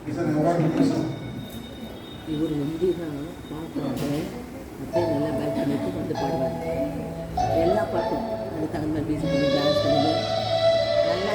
is an award person. இவர் வந்து தான் பாடுறாங்க, அப்படியே நல்லா பேக் பண்ணிட்டு வந்து பாடுவார். எல்லா பாட்டும் அதுக்கு தகுந்த மாதிரி மியூசிக் பண்ணி டான்ஸ் பண்ணி நல்லா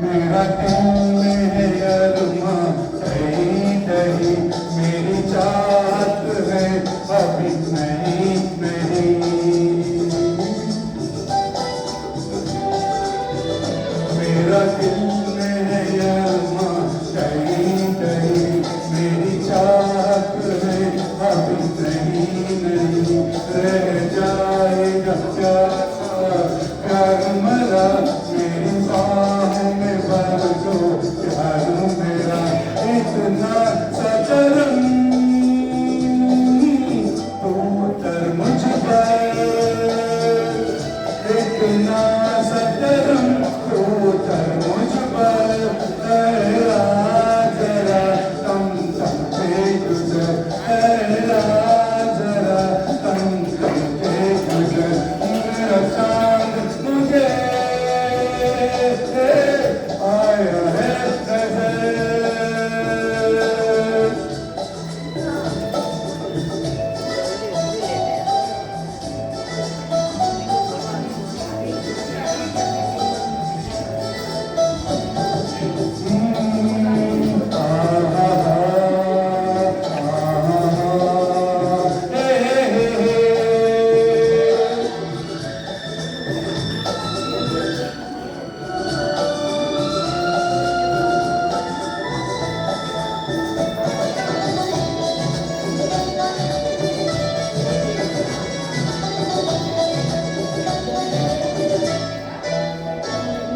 मेरा दिल है अरमां कहीं कहीं मेरी चाहत है अभी नहीं नहीं मेरा दिल में है अरमां कहीं कहीं मेरी चाहत है अभी नहीं नहीं रह जाएगा प्यार प्यार मरा मेरी बाहों में भर दो प्यार मेरा इतना सतरंग तू उतर मुझ पर इतना सतरंग तू उतर मुझ पर जरा तम तम से गुजर जरा तम तम से गुजर मेरा चांद मुझे आया है नजर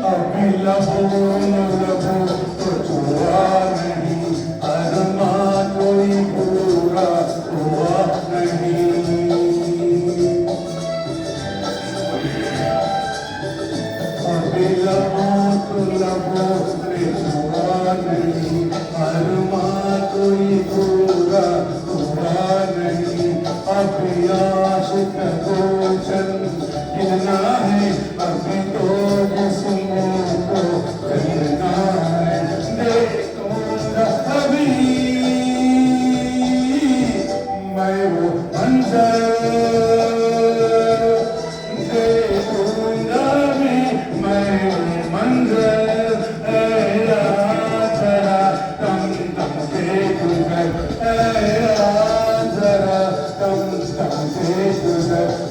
अभी लबो न लबो तो छुआ नहीं अरमां कोई पूरा हुआ नहीं अभी लबो तो लबो ने छुआ नहीं अरमां कोई पूरा हुआ नहीं अभी आशिक को चल गिरना है अभी तो जिस्मों को चलना है देखूंगा अभी मैं वो मंजर देखूंगा भी मैं वो मंजर जरा तम तम से गुजर जरा तम तम से यीशु से